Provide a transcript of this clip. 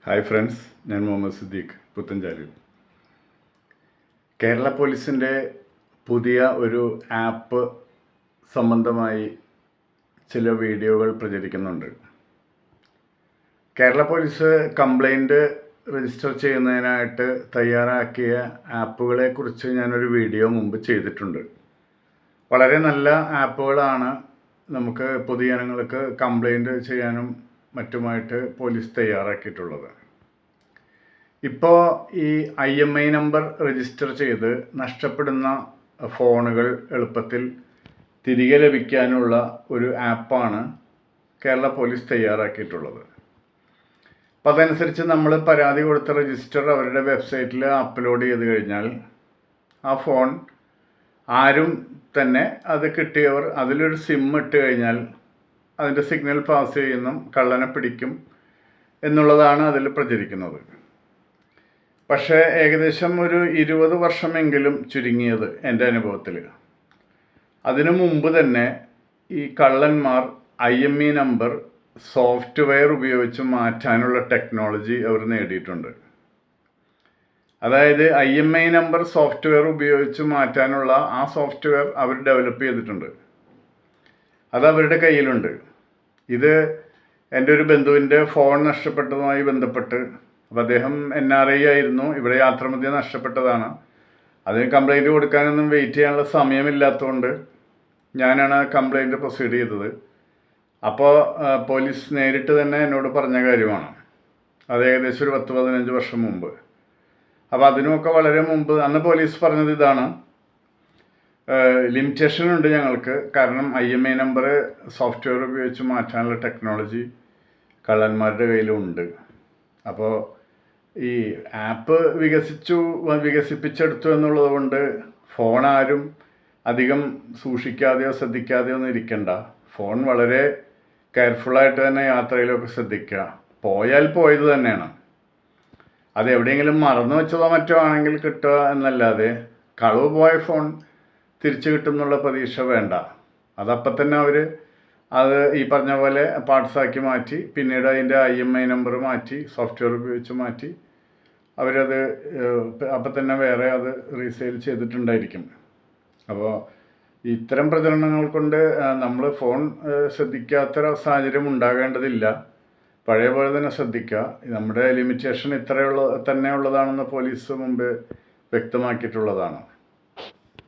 Hi friends, ഞാൻ മുഹമ്മദ് സിദ്ദീഖ് പുത്തഞ്ചാലിൽ. കേരള പോലീസിൻ്റെ പുതിയ ഒരു ആപ്പ് സംബന്ധമായി ചില വീഡിയോകൾ പ്രചരിക്കുന്നുണ്ട്. കേരള പോലീസ് കംപ്ലൈൻറ്റ് രജിസ്റ്റർ ചെയ്യുന്നതിനായിട്ട് തയ്യാറാക്കിയ ആപ്പുകളെക്കുറിച്ച് ഞാനൊരു വീഡിയോ മുമ്പ് ചെയ്തിട്ടുണ്ട്. വളരെ നല്ല ആപ്പുകളാണ്. നമുക്ക് പൊതുജനങ്ങൾക്ക് കംപ്ലൈൻറ്റ് ചെയ്യാനും മറ്റുമായിട്ട് പോലീസ് തയ്യാറാക്കിയിട്ടുള്ളത്. ഇപ്പോൾ ഈ IMEI നമ്പർ രജിസ്റ്റർ ചെയ്ത് നഷ്ടപ്പെടുന്ന ഫോണുകൾ എളുപ്പത്തിൽ തിരികെ ലഭിക്കാനുള്ള ഒരു ആപ്പാണ് കേരള പോലീസ് തയ്യാറാക്കിയിട്ടുള്ളത്. അപ്പോൾ അതനുസരിച്ച് നമ്മൾ പരാതി കൊടുത്ത രജിസ്റ്റർ അവരുടെ വെബ്സൈറ്റിൽ അപ്ലോഡ് ചെയ്ത് കഴിഞ്ഞാൽ ആ ഫോൺ ആരും തന്നെ അത് കിട്ടിയവർ അതിലൊരു സിം ഇട്ട് കഴിഞ്ഞാൽ അതിൻ്റെ സിഗ്നൽ പാസ് ചെയ്യുന്നു, കള്ളനെ പിടിക്കും എന്നുള്ളതാണ് അതിൽ പ്രചരിക്കുന്നത്. പക്ഷേ ഏകദേശം ഒരു 20 വർഷമെങ്കിലും ചുരുങ്ങിയത് എൻ്റെ അനുഭവത്തിൽ. അതിനു മുമ്പ് തന്നെ ഈ കള്ളന്മാർ IMEI നമ്പർ സോഫ്റ്റ്വെയർ ഉപയോഗിച്ച് മാറ്റാനുള്ള ടെക്നോളജി അവർ നേടിയിട്ടുണ്ട്. അതായത് IMEI നമ്പർ സോഫ്റ്റ്വെയർ ഉപയോഗിച്ച് മാറ്റാനുള്ള ആ സോഫ്റ്റ്വെയർ അവർ ഡെവലപ്പ് ചെയ്തിട്ടുണ്ട്. അത് അവരുടെ കയ്യിലുണ്ട്. ഇത് എൻ്റെ ഒരു ബന്ധുവിൻ്റെ ഫോൺ നഷ്ടപ്പെട്ടതുമായി ബന്ധപ്പെട്ട്, അപ്പോൾ അദ്ദേഹം NRI ആയിരുന്നു, ഇവിടെ യാത്രാമധ്യേ നഷ്ടപ്പെട്ടതാണ്. അതിന് കംപ്ലൈൻറ്റ് കൊടുക്കാനൊന്നും വെയിറ്റ് ചെയ്യാനുള്ള സമയമില്ലാത്തതുകൊണ്ട് ഞാനാണ് കംപ്ലൈൻറ്റ് പ്രൊസീഡ് ചെയ്തത്. അപ്പോൾ പോലീസ് നേരിട്ട് തന്നെ എന്നോട് പറഞ്ഞ കാര്യമാണ്. അത് ഏകദേശം ഒരു 10-15 വർഷം മുമ്പ്. അപ്പോൾ അതിനുമൊക്കെ വളരെ മുമ്പ് അന്ന് പോലീസ് പറഞ്ഞത് ഇതാണ്: ലിമിറ്റേഷൻ ഉണ്ട് ഞങ്ങൾക്ക്, കാരണം IMEI നമ്പർ സോഫ്റ്റ്വെയർ ഉപയോഗിച്ച് മാറ്റാനുള്ള ടെക്നോളജി കള്ളന്മാരുടെ കയ്യിലുണ്ട്. അപ്പോൾ ഈ ആപ്പ് വികസിപ്പിച്ചെടുത്തു എന്നുള്ളത് കൊണ്ട് ഫോൺ ആരും അധികം സൂക്ഷിക്കാതെയോ ശ്രദ്ധിക്കാതെയോ ഒന്നും ഇരിക്കണ്ട. ഫോൺ വളരെ കെയർഫുള്ളായിട്ട് തന്നെ യാത്രയിലൊക്കെ ശ്രദ്ധിക്കുക. പോയാൽ പോയത് തന്നെയാണ്. അത് എവിടെയെങ്കിലും മറന്നു വെച്ചതോ മറ്റോ ആണെങ്കിൽ കിട്ടുക എന്നല്ലാതെ കളവ് പോയ ഫോൺ തിരിച്ചു കിട്ടും എന്നുള്ള പ്രതീക്ഷ വേണ്ട. അതപ്പം തന്നെ അവർ അത് ഈ പറഞ്ഞ പോലെ പാർട്സാക്കി മാറ്റി, പിന്നീട് അതിൻ്റെ IMEI നമ്പർ മാറ്റി സോഫ്റ്റ്വെയർ ഉപയോഗിച്ച് മാറ്റി അവരത് അപ്പം തന്നെ വേറെ അത് റീസെയിൽ ചെയ്തിട്ടുണ്ടായിരിക്കും. അപ്പോൾ ഇത്തരം പ്രചരണങ്ങൾ കൊണ്ട് നമ്മൾ ഫോൺ ശ്രദ്ധിക്കാത്ത സാഹചര്യം ഉണ്ടാകേണ്ടതില്ല. പഴയ പോലെ തന്നെ ശ്രദ്ധിക്കുക. നമ്മുടെ ലിമിറ്റേഷൻ തന്നെ ഉള്ളതാണെന്ന് പോലീസ് മുമ്പ് വ്യക്തമാക്കിയിട്ടുള്ളതാണ്.